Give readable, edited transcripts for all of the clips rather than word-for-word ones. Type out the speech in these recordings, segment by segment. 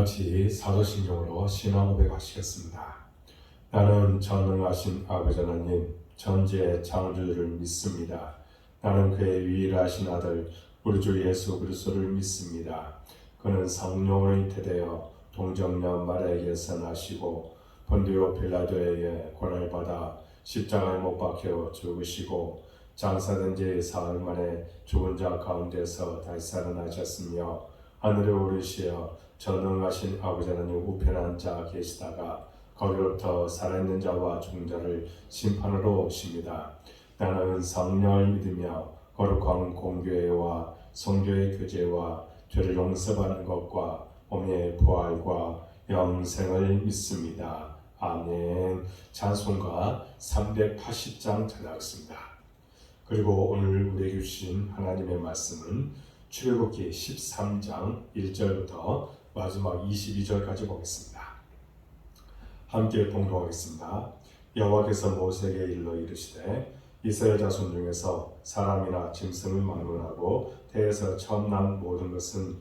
같이 사도신경으로 신앙 고백하시겠습니다. 나는 전능하신 아버지 하나님 전지의 창조주를 믿습니다. 나는 그의 유일하신 아들 우리 주 예수 그리스도를 믿습니다. 그는 성령으로 잉태되어 동정녀 마리아에게서 나시고 본디오 빌라도에 의해 고난을 받아 십자가에 못 박혀 죽으시고 장사된 지 사흘 만에 죽은 자 가운데서 다시 살아나셨으며 하늘에 오르시어 전능하신 아버지 하나님 우편에 앉아 계시다가 거기로부터 살아있는 자와 죽은 자를 심판으로 오십니다. 나는 성령을 믿으며 거룩한 공교회와 성교의 교제와 죄를 용서받는 것과 몸의 부활과 영생을 믿습니다. 아멘. 찬송가 380장 전하겠습니다. 그리고 오늘 우리에게 주신 하나님의 말씀은 출애굽기 13장 1절부터 마지막 22절까지 보겠습니다. 함께 봉독하겠습니다. 여호와께서 모세에게 일러 이르시되 이스라엘 자손 중에서 사람이나 짐승을 막론하고 태에서 처음 난 모든 것은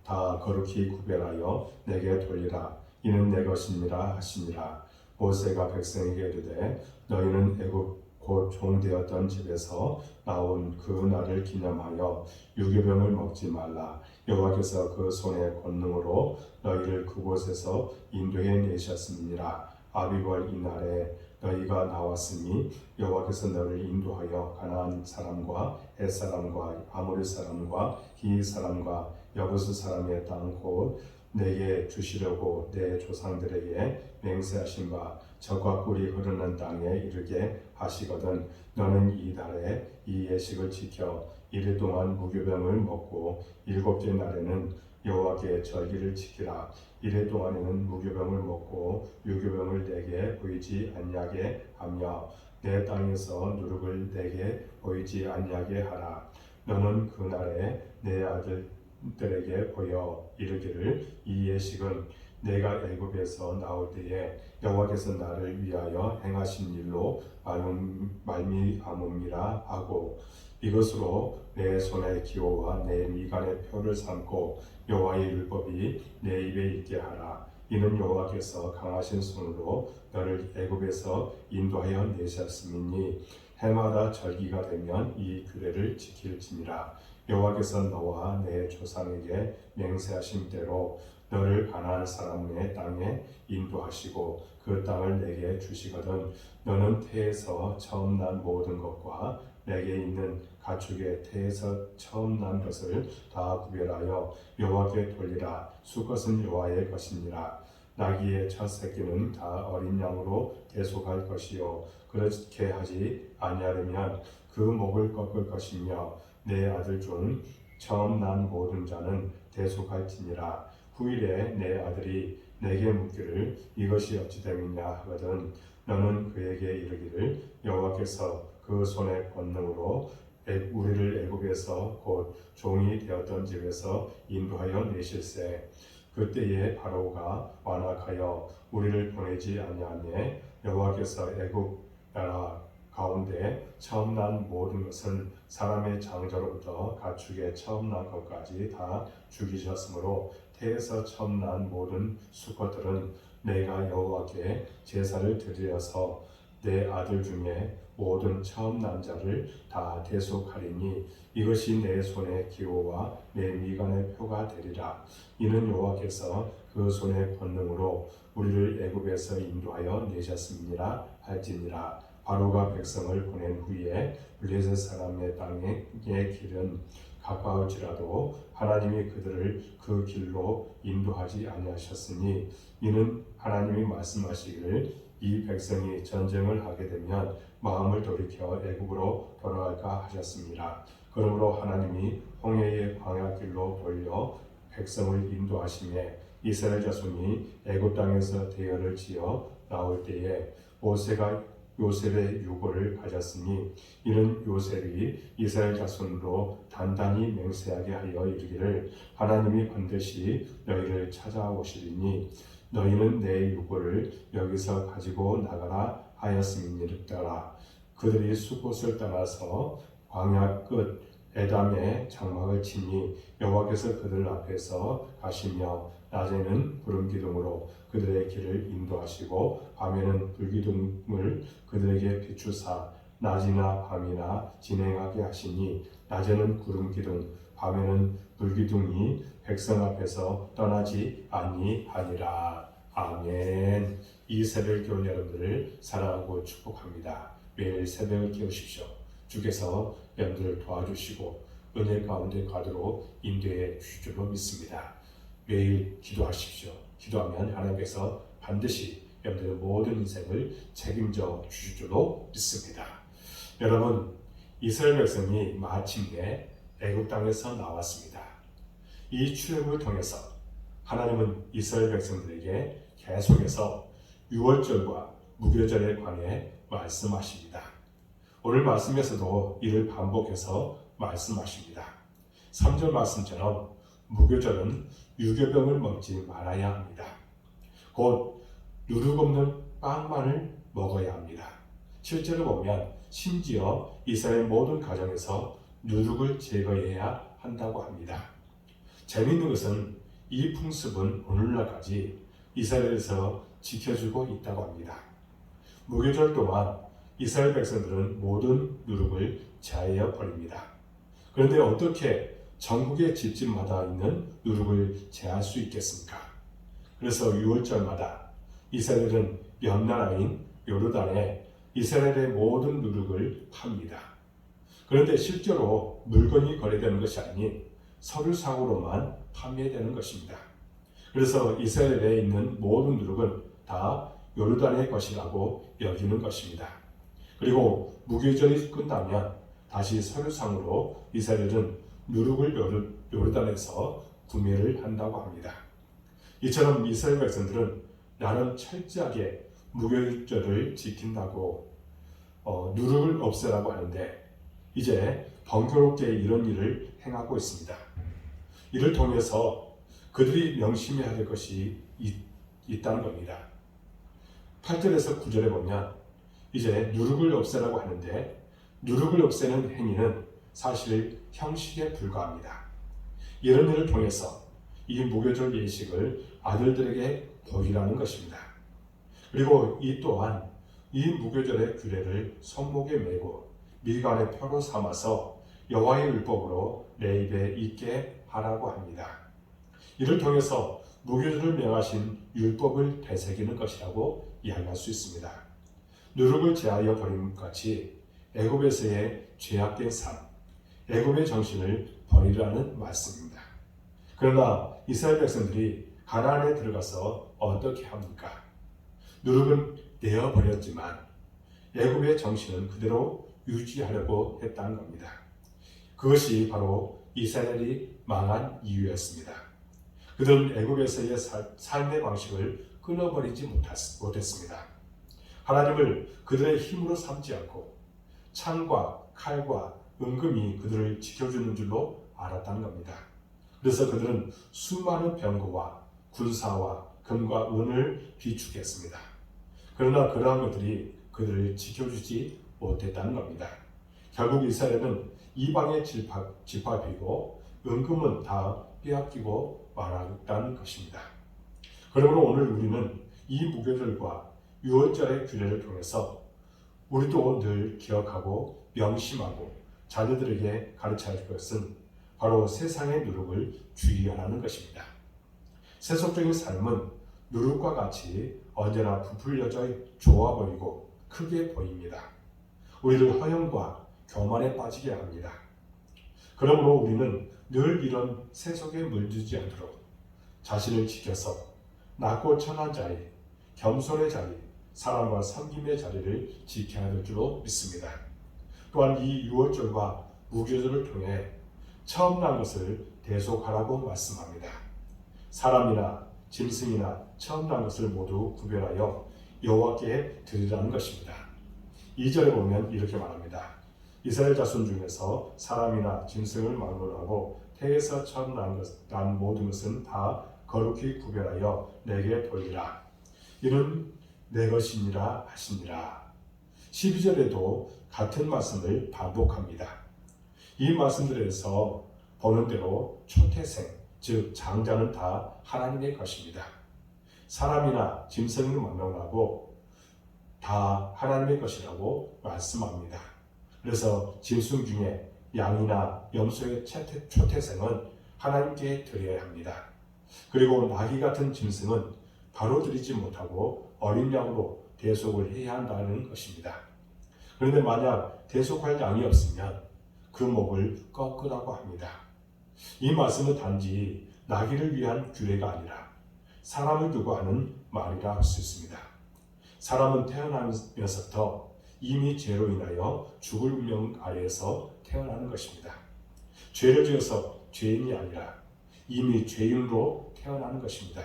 다 거룩히 구별하여 내게 돌리라. 이는 내 것이니라 하시니라. 모세가 백성에게 이르되 너희는 애굽 곧 종되었던 집에서 나온 그 날을 기념하여 유교병을 먹지 말라. 여호와께서 그 손의 권능으로 너희를 그곳에서 인도해 내셨음이니라. 아비벌 이날에 너희가 나왔으니 여호와께서 너를 인도하여 가나안 사람과 헷 사람과 아모리 사람과 히 사람과 여부스 사람의 땅 곧 내게 주시려고 내 조상들에게 맹세하신 바 적과 꿀이 흐르는 땅에 이르게 하시거든. 너는 이 달에 이 예식을 지켜 이르 동안 무교병을 먹고 일곱째 날에는 여호와께 절기를 지키라. 이래 동안에는 무교병을 먹고 유교병을 내게 보이지 아니하게 하며 내 땅에서 누룩을 내게 보이지 아니하게 하라. 너는 그날에 내 아들들에게 보여 이르기를 이 예식은 내가 애굽에서 나올 때에 여호와께서 나를 위하여 행하신 일로 말미암음이라 하고 이것으로 내 손의 기호와 내 미간의 표를 삼고 여호와의 율법이 내 입에 있게 하라. 이는 여호와께서 강하신 손으로 너를 애굽에서 인도하여 내셨음이니 해마다 절기가 되면 이 규례를 지킬지니라. 여호와께서 너와 내 조상에게 맹세하신 대로 너를 가나안 사람의 땅에 인도하시고 그 땅을 내게 주시거든. 너는 태에서 처음 난 모든 것과 내게 있는 가축의 태에서 처음 난 것을 다 구별하여 여호와께 돌리라. 수것은 여호와의 것이니라. 나귀의 첫 새끼는 다 어린 양으로 대속할 것이요 그렇게 하지 아니하려면 그 목을 꺾을 것이며 내 아들 중 처음 난 모든 자는 대속할지니라. 후일에 내 아들이 내게 묻기를 이것이 어찌 됨이냐 하거든 너는 그에게 이르기를 여호와께서 그 손의 권능으로 우리를 애굽에서 곧 종이 되었던 집에서 인도하여 내실세. 그때에 바로가 완악하여 우리를 보내지 아니하매 여호와께서 애굽 나라 가운데 처음 난 모든 것은 사람의 장자로부터 가축의 처음 난 것까지 다 죽이셨으므로 태에서 처음 난 모든 수컷들은 내가 여호와께 제사를 드려서 내 아들 중에 모든 처음 난 자를 다 대속하리니 이것이 내 손의 기호와 내 미간의 표가 되리라. 이는 여호와께서 그 손의 권능으로 우리를 애굽에서 인도하여 내셨음이니라 할지니라. 바로가 백성을 보낸 후에 블레셋 사람의 땅의 길은 가까울지라도 하나님이 그들을 그 길로 인도하지 아니하셨으니 이는 하나님이 말씀하시기를 이 백성이 전쟁을 하게 되면 마음을 돌이켜 애굽으로 돌아갈까 하셨습니다. 그러므로 하나님이 홍해의 광야길로 돌려 백성을 인도하시매 이스라엘 자손이 애굽 땅에서 대열을 지어 나올 때에 모세가 요셉의 유고를 가졌으니 이는 요셉이 이스라엘 자손으로 단단히 맹세하게 하여 이르기를 하나님이 반드시 너희를 찾아오시리니 너희는 내 유고를 여기서 가지고 나가라 하였음이니라. 그들이 숲곳을 떠나서 광야 끝 에담에 장막을 치니 여호와께서 그들 앞에서 가시며 낮에는 구름 기둥으로 그들의 길을 인도하시고 밤에는 불기둥을 그들에게 비추사 낮이나 밤이나 진행하게 하시니 낮에는 구름 기둥 밤에는 불기둥이 백성 앞에서 떠나지 아니하니라. 아멘. 이 새벽 교회 여러분들을 사랑하고 축복합니다. 매일 새벽을 깨우십시오. 주께서 여러분들을 도와주시고 은혜 가운데 가도록 인도해 주실 줄로 믿습니다. 매일 기도하십시오. 기도하면 하나님께서 반드시 여러분들의 모든 인생을 책임져 주실 줄로 믿습니다. 여러분, 이스라엘 백성이 마침내 애굽 땅에서 나왔습니다. 이 출애굽을 통해서 하나님은 이스라엘 백성들에게 계속해서 유월절과 무교절에 관해 말씀하십니다. 오늘 말씀에서도 이를 반복해서 말씀하십니다. 3절 말씀처럼 무교절은 유교병을 먹지 말아야 합니다. 곧 누룩 없는 빵만을 먹어야 합니다. 실제로 보면 심지어 이스라엘 모든 가정에서 누룩을 제거해야 한다고 합니다. 재미있는 것은 이 풍습은 오늘날까지 이스라엘에서 지켜주고 있다고 합니다. 무교절 동안 이스라엘 백성들은 모든 누룩을 제하여 버립니다. 그런데 어떻게 전국의 집집마다 있는 누룩을 제할 수 있겠습니까? 그래서 6월절마다 이스라엘은 옆나라인 요르단에 이스라엘의 모든 누룩을 팝니다. 그런데 실제로 물건이 거래되는 것이 아닌 서류상으로만 판매되는 것입니다. 그래서 이스라엘에 있는 모든 누룩은 다 요르단의 것이라고 여기는 것입니다. 그리고 무교절이 끝나면 다시 서류상으로 이스라엘은 누룩을 요르단에서 구매를 한다고 합니다. 이처럼 이스라엘 백성들은 나름 철저하게 무교절을 지킨다고 누룩을 없애라고 하는데 이제 번거롭게 이런 일을 행하고 있습니다. 이를 통해서 그들이 명심해야 할 것이 있다는 겁니다. 8절에서 9절에 보면 이제 누룩을 없애라고 하는데 누룩을 없애는 행위는 사실 형식에 불과합니다. 이런 일을 통해서 이 무교절 예식을 아들들에게 보이라는 것입니다. 그리고 이 또한 이 무교절의 규례를 손목에 메고 미간의 표로 삼아서 여호와의 율법으로 내 입에 있게 하라고 합니다. 이를 통해서 무교절을 명하신 율법을 되새기는 것이라고 이야기할 수 있습니다. 누룩을 제하여 버림 같이 애굽에서의 죄악된 삶, 애굽의 정신을 버리라는 말씀입니다. 그러나 이스라엘 백성들이 가나안에 들어가서 어떻게 합니까? 누룩은 내어버렸지만 애굽의 정신은 그대로 유지하려고 했다는 겁니다. 그것이 바로 이스라엘이 망한 이유였습니다. 그들은 애굽에서의 삶의 방식을 끊어버리지 못했습니다. 하나님을 그들의 힘으로 삼지 않고 창과 칼과 은금이 그들을 지켜주는 줄로 알았다는 겁니다. 그래서 그들은 수많은 병거와 군사와 금과 은을 비축했습니다. 그러나 그러한 것들이 그들을 지켜주지 못했다는 겁니다. 결국 이스라엘은 이방의 집합이고 은금은 다 빼앗기고 말았다는 것입니다. 그러므로 오늘 우리는 이 무교절과 유월절의 규례를 통해서 우리도 늘 기억하고 명심하고 자녀들에게 가르쳐야 할 것은 바로 세상의 누룩을 주의하라는 것입니다. 세속적인 삶은 누룩과 같이 언제나 부풀려져 좋아 보이고 크게 보입니다. 우리를 허영과 교만에 빠지게 합니다. 그러므로 우리는 늘 이런 세속에 물들지 않도록 자신을 지켜서 낮고 천한 자리, 겸손의 자리, 사랑과 섬김의 자리를 지켜야 될 줄로 믿습니다. 또한 이 유월절과 무교절을 통해 처음 난 것을 대속하라고 말씀합니다. 사람이나 짐승이나 처음 난 것을 모두 구별하여 여호와께 드리라는 것입니다. 2절에 보면 이렇게 말합니다. 이스라엘 자손 중에서 사람이나 짐승을 막론하고 태에서 처음 난 모든 것은 다 거룩히 구별하여 내게 돌리라. 이는 내 것이니라 하시니라. 12절에도 같은 말씀을 반복합니다. 이 말씀들에서 보는 대로 초태생, 즉 장자는 다 하나님의 것입니다. 사람이나 짐승을 막론하고 다 하나님의 것이라고 말씀합니다. 그래서 짐승 중에 양이나 염소의 초태생은 하나님께 드려야 합니다. 그리고 나귀 같은 짐승은 바로 드리지 못하고 어린 양으로 대속을 해야 한다는 것입니다. 그런데 만약 대속할 양이 없으면 그 목을 꺾으라고 합니다. 이 말씀은 단지 나귀를 위한 규례가 아니라 사람을 두고 하는 말이라 할 수 있습니다. 사람은 태어나면서부터 이미 죄로 인하여 죽을 운명 아래에서 태어나는 것입니다. 죄를 지어서 죄인이 아니라 이미 죄인으로 태어나는 것입니다.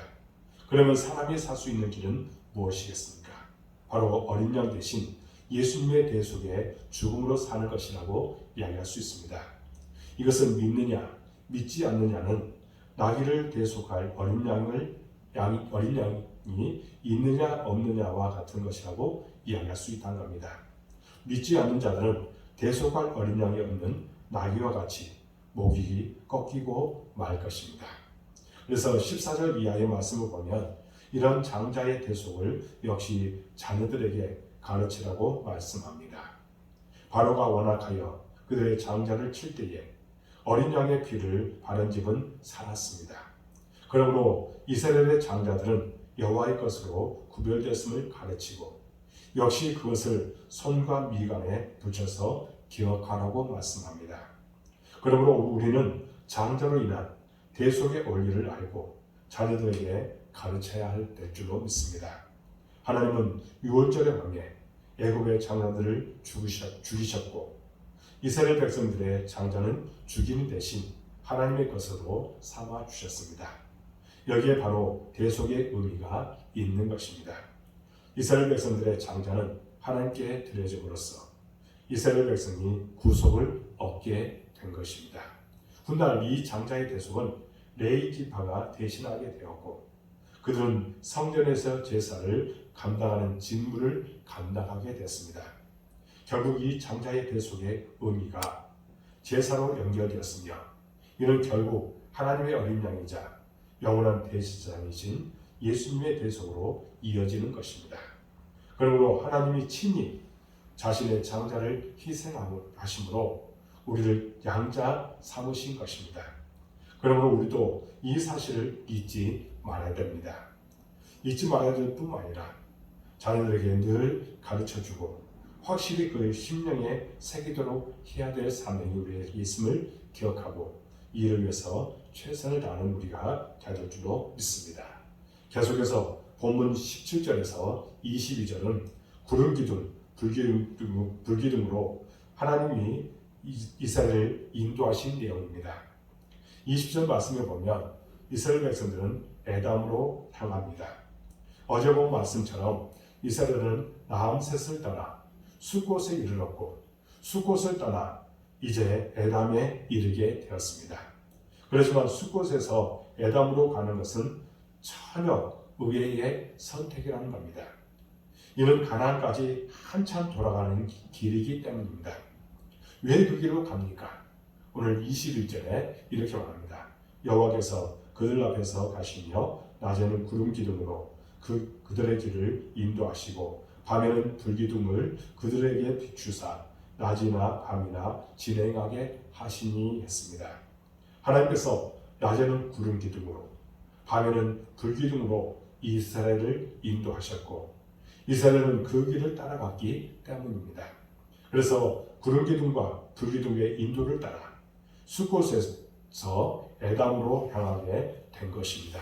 그러면 사람이 살 수 있는 길은 무엇이겠습니까? 바로 어린 양 대신 예수님의 대속에 죽음으로 사는 것이라고 이야기할 수 있습니다. 이것은 믿느냐 믿지 않느냐는 나귀를 대속할 어린 양이 있느냐 없느냐와 같은 것이라고 이야기할 수 있다는 겁니다. 믿지 않는 자들은 대속할 어린 양이 없는 나귀와 같이 목이 꺾이고 말 것입니다. 그래서 14절 이하의 말씀을 보면 이런 장자의 대속을 역시 자녀들에게 가르치라고 말씀합니다. 바로가 완악하여 그들의 장자를 칠 때에 어린 양의 피를 바른 집은 살았습니다. 그러므로 이스라엘의 장자들은 여호와의 것으로 구별되었음을 가르치고 역시 그것을 손과 미간에 붙여서 기억하라고 말씀합니다. 그러므로 우리는 장자로 인한 대속의 원리를 알고 자녀들에게 가르쳐야 될 줄로 믿습니다. 하나님은 유월절의 밤에 애굽의 장자들을 죽이셨고 이스라엘 백성들의 장자는 죽이는 대신 하나님의 것으로 삼아 주셨습니다. 여기에 바로 대속의 의미가 있는 것입니다. 이스라엘 백성들의 장자는 하나님께 드려짐으로써 이스라엘 백성이 구속을 얻게 된 것입니다. 훗날 이 장자의 대속은 레위 지파가 대신하게 되었고 그들은 성전에서 제사를 감당하는 직무를 감당하게 됐습니다. 결국 이 장자의 대속의 의미가 제사로 연결되었으며 이는 결국 하나님의 어린 양이자 영원한 대제사장이신 예수님의 대속으로 이어지는 것입니다. 그러므로 하나님이 친히 자신의 장자를 희생하심으로 우리를 양자 삼으신 것입니다. 그러므로 우리도 이 사실을 잊지 말아야 됩니다. 잊지 말아야 될 뿐만 아니라 자녀들에게 늘 가르쳐주고 확실히 그의 심령에 새기도록 해야 될 사명이 우리에게 있음을 기억하고 이 일을 위해서 최선을 다하는 우리가 될 줄로 믿습니다. 계속해서 본문 17절에서 22절은 구름기둥, 불기둥으로 하나님이 이스라엘을 인도하신 내용입니다. 20절 말씀을 보면 이스라엘 백성들은 에담으로 향합니다. 어제 본 말씀처럼 이스라엘은 라암셋을 떠나 숫곳에 이르렀고 숫곳을 떠나 이제 에담에 이르게 되었습니다. 그렇지만 숫곳에서 에담으로 가는 것은 전혀 의외의 선택이라는 겁니다. 이는 가나안까지 한참 돌아가는 길이기 때문입니다. 왜 그 길로 갑니까? 오늘 21절에 이렇게 말합니다. 여호와께서 그들 앞에서 가시며 낮에는 구름 기둥으로 그들의 길을 인도하시고 밤에는 불기둥을 그들에게 비추사 낮이나 밤이나 진행하게 하시니 했습니다. 하나님께서 낮에는 구름 기둥으로 밤에는 불기둥으로 이스라엘을 인도하셨고 이스라엘은 그 길을 따라갔기 때문입니다. 그래서 구름 기둥과 불기둥의 인도를 따라 숫곳에서 에담으로 향하게 된 것입니다.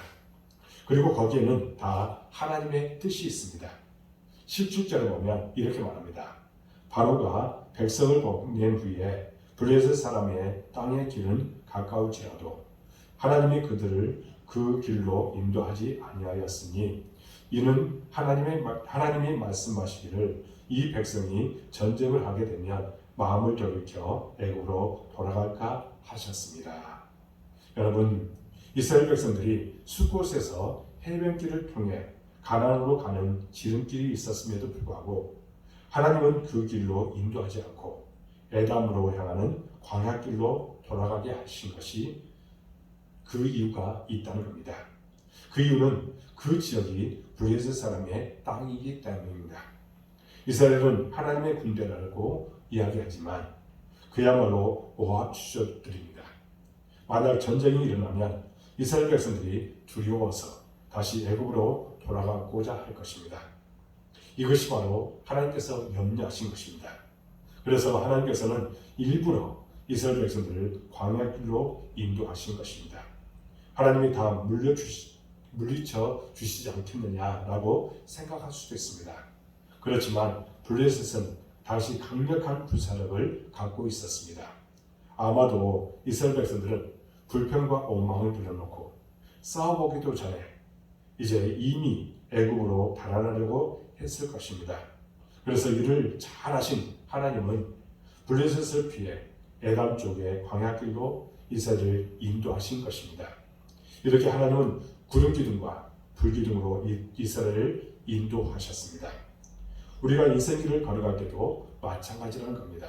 그리고 거기에는 다 하나님의 뜻이 있습니다. 17절에 보면 이렇게 말합니다. 바로가 백성을 보낸 후에 블레셋 사람의 땅의 길은 가까울지라도 하나님이 그들을 그 길로 인도하지 아니하였으니 이는 하나님이 말씀하시기를 이 백성이 전쟁을 하게 되면 마음을 돌이켜 애굽으로 돌아갈까 하셨습니다. 여러분, 이스라엘 백성들이 숫곳에서 해변길을 통해 가나안으로 가는 지름길이 있었음에도 불구하고 하나님은 그 길로 인도하지 않고 에담으로 향하는 광야길로 돌아가게 하신 것이 그 이유가 있다는 겁니다. 그 이유는 그 지역이 블레셋 사람의 땅이기 때문입니다. 이스라엘은 하나님의 군대라고 이야기하지만 그야말로 오합 추적들입니다. 만약 전쟁이 일어나면 이스라엘 백성들이 두려워서 다시 애굽으로 돌아가고자 할 것입니다. 이것이 바로 하나님께서 염려하신 것입니다. 그래서 하나님께서는 일부러 이스라엘 백성들을 광야길로 인도하신 것입니다. 하나님이 다 물리쳐 주시지 않겠느냐라고 생각할 수도 있습니다. 그렇지만 블레셋은 당시 강력한 군사력을 갖고 있었습니다. 아마도 이스라엘 백성들은 불평과 원망을 들여놓고 싸워보기도 전에 이제 이미 애굽으로 달아나려고 했을 것입니다. 그래서 이를 잘 아신 하나님은 블레셋을 피해 에담 쪽의 광야길로 이스라엘을 인도하신 것입니다. 이렇게 하나님은 구름기둥과 불기둥으로 이스라엘을 인도하셨습니다. 우리가 인생길을 걸어갈 때도 마찬가지라는 겁니다.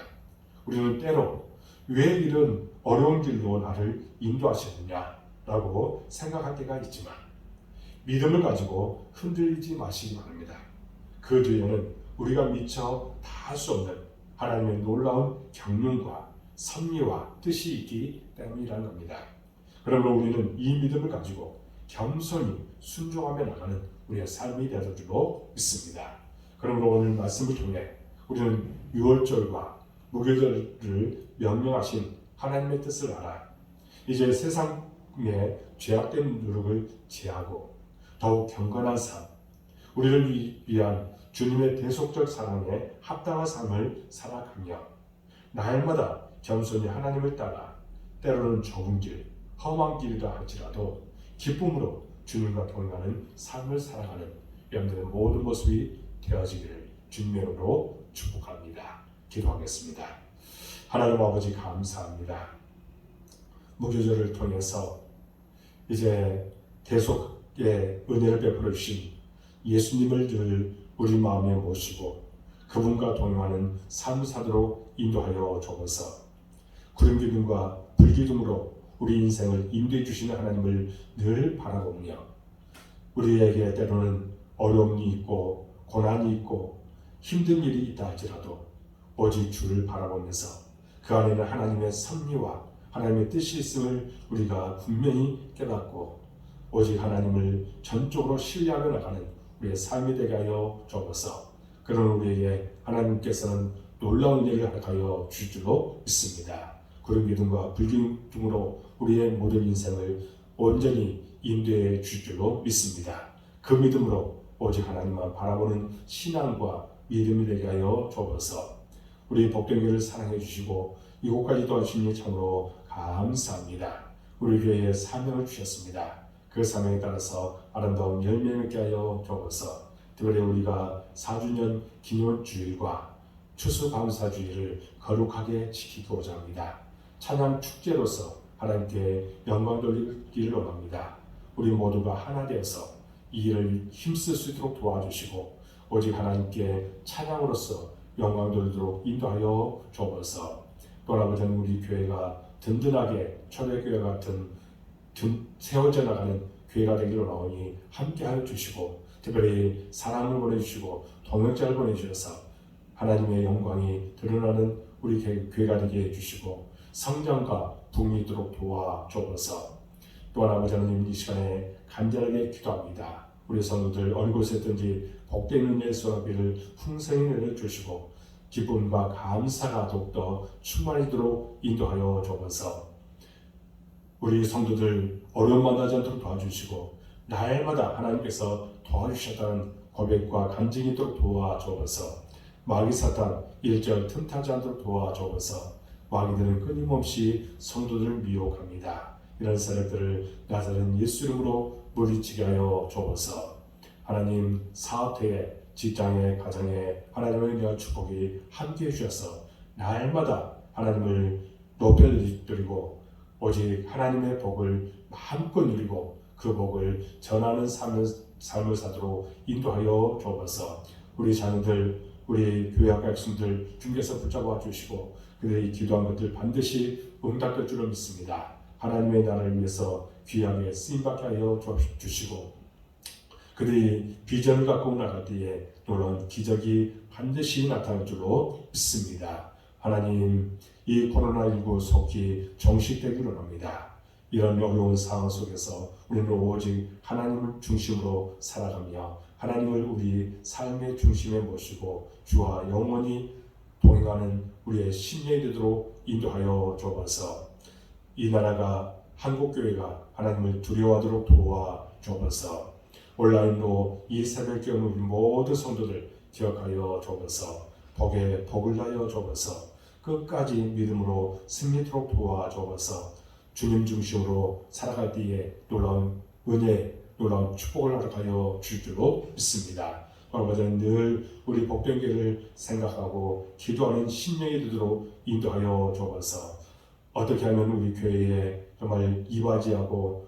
우리는 때로 왜 이런 어려운 길로 나를 인도하셨느냐라고 생각할 때가 있지만 믿음을 가지고 흔들리지 마시기 바랍니다. 그 뒤에는 우리가 미처 다 할 수 없는 하나님의 놀라운 경륜과 섭리와 뜻이 있기 때문이라는 겁니다. 그러므로 우리는 이 믿음을 가지고 겸손히 순종하며 나가는 우리의 삶이 되어줄 줄로 믿습니다. 그러므로 오늘 말씀을 통해 우리는 유월절과 무교절을 명령하신 하나님의 뜻을 알아 이제 세상의 죄악된 누룩을 제하고 더욱 경건한 삶, 우리를 위한 주님의 대속적 사랑에 합당한 삶을 살아가며 날마다 겸손히 하나님을 따라 때로는 좁은 길, 험한 길이라 할지라도 기쁨으로 주님과 동행하는 삶을 살아가는 여러분들의 모든 모습이 되어지기를 주님의 이름으로 축복합니다. 기도하겠습니다. 하나님 아버지 감사합니다. 무교절을 통해서 이제 대속의 은혜를 베풀어 주신 예수님을 늘 우리 마음에 모시고 그분과 동행하는 삶을 사도록 인도하여 주옵소서. 구름기둥과 불기둥으로 우리 인생을 인도해 주시는 하나님을 늘 바라보며 우리에게 때로는 어려움이 있고 고난이 있고 힘든 일이 있다 할지라도 오직 주를 바라보면서 그 안에는 하나님의 섭리와 하나님의 뜻이 있음을 우리가 분명히 깨닫고 오직 하나님을 전적으로 신뢰하며 나가는 우리의 삶이 되게 하여 주옵소서. 그런 우리에게 하나님께서는 놀라운 일을 하여 주실 줄로 믿습니다. 구름 기둥과 불기둥으로 우리의 모든 인생을 온전히 인도해 주실 줄로 믿습니다. 그 믿음으로 오직 하나님만 바라보는 신앙과 믿음이 되게 하여 주옵소서. 우리 복된 교회를 사랑해 주시고 이곳까지 도와주시니 참으로 감사합니다. 우리 교회에 사명을 주셨습니다. 그 사명에 따라서 아름다운 열매를 맺게 하여 주옵소서. 특별히 우리가 4주년 기념주일과 추수감사주일을 거룩하게 지키고자 합니다. 찬양 축제로서 하나님께 영광 돌리기를 원합니다. 우리 모두가 하나 되어서 이 일을 힘쓸 수 있도록 도와주시고 오직 하나님께 찬양으로서 영광 돌리도록 인도하여 주옵소서. 돌아보자는 우리 교회가 든든하게 초대교회 같은 세워져 나가는 교회가 되기로 나오니 함께하여 주시고 특별히 사랑을 보내주시고 동역자를 보내주셔서 하나님의 영광이 드러나는 우리 교회가 되게 해주시고 성장과 붕이 있도록 도와주옵소서. 또한 아버지 하나님 이 시간에 간절하게 기도합니다. 우리 성도들 어느 곳에 있든지 복된 은혜의 소나비를 풍성히 내려주시고 기쁨과 감사가 더욱더 충만하도록 인도하여 주옵소서. 우리 성도들 어려움 만나지 않도록 도와주시고 날마다 하나님께서 도와주셨다는 고백과 간증이 있도록 도와주옵소서. 마귀 사탄 일절 틈타지 않도록 도와주옵소서. 마귀들은 끊임없이 성도들을 미혹합니다. 이런 세력들을 나사렛 예수 이름으로 물리치게 하여 주옵소서. 하나님 사업체에 직장에 가정에 하나님의 은혜와 축복이 함께해 주셔서 날마다 하나님을 높여드리고 오직 하나님의 복을 마음껏 누리고 그 복을 전하는 삶을 사도록 인도하여 주옵소서. 우리 자녀들 우리 교회 백성들 주님께서 붙잡아 주시고 그들이 기도한 것들 반드시 응답될 줄로 믿습니다. 하나님의 나라를 위해서 귀하게 쓰임받게 하여 주시고 그들이 비전을 갖고 나갈 때에 놀라운 기적이 반드시 나타날 줄로 믿습니다. 하나님, 이 코로나19 속히 종식되기를 원합니다. 이런 어려운 상황 속에서 우리는 오직 하나님을 중심으로 살아가며 하나님을 우리 삶의 중심에 모시고 주와 영원히 동행하는 우리의 심령이 되도록 인도하여 주옵소서. 이 나라가 한국교회가 하나님을 두려워하도록 도와 주옵소서. 온라인으로 이 새벽에 오는 우리 모든 성도들 기억하여 주옵소서. 복에 복을 하여 주옵소서. 끝까지 믿음으로 승리토록 도와 주옵소서. 주님 중심으로 살아갈 때에 놀라운 은혜, 놀라운 축복을 허락하여 줄 줄로 믿습니다. 얼마 전에 늘 우리 복된교회를 생각하고 기도하는 심령이 되도록 인도하여 주옵소서. 어떻게 하면 우리 교회에 정말 이바지하고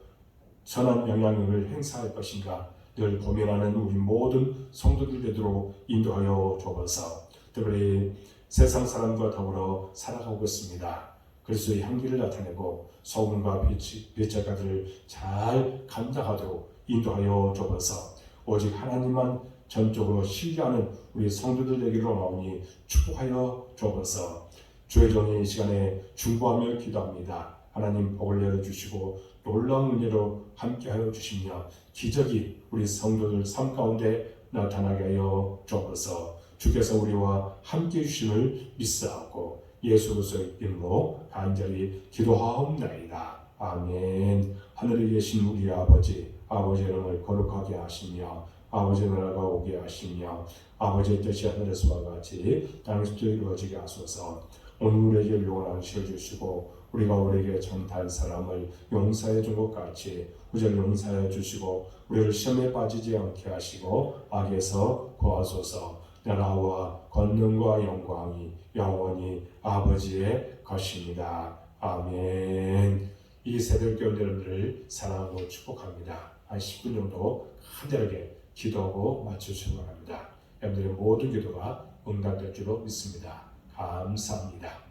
선한 영향력을 행사할 것인가 늘 고민하는 우리 모든 성도들 되도록 인도하여 주옵소서. 특별히 세상 사람과 더불어 살아가고 있습니다. 그리스도의 향기를 나타내고 소금과 빛의 가들을 잘 감당하도록 인도하여 주옵소서. 오직 하나님만 전적으로 신뢰하는 우리 성도들 되기로 나오니 축복하여 주옵소서. 주의 종이 이 시간에 중보하며 기도합니다. 하나님 복을 내려주시고 놀라운 은혜로 함께하여 주시며 기적이 우리 성도들 삶 가운데 나타나게 하여 주옵소서. 주께서 우리와 함께해 주심을 믿사옵고 예수 그리스도의 이름으로 간절히 기도하옵나이다. 아멘. 하늘에 계신 우리 아버지의 이름을 거룩하게 하시며 아버지의 나라가 오게 하시며 아버지의 뜻이 하늘에서와 같이 땅에서도 이루어지게 하소서. 오늘 우리에게 영원한 시를 주시고 우리가 우리에게 전탄 사람을 용서해 준 것 같이 우리를 용서해 주시고 우리를 시험에 빠지지 않게 하시고 악에서 구하소서. 나라와 권능과 영광이 영원히 아버지의 것입니다. 아멘. 이 새벽 여러분들을 사랑하고 축복합니다. 한 10분 정도 간절하게 기도하고 마치시기 바랍니다. 여러분들의 모든 기도가 응답될 줄로 믿습니다. 감사합니다.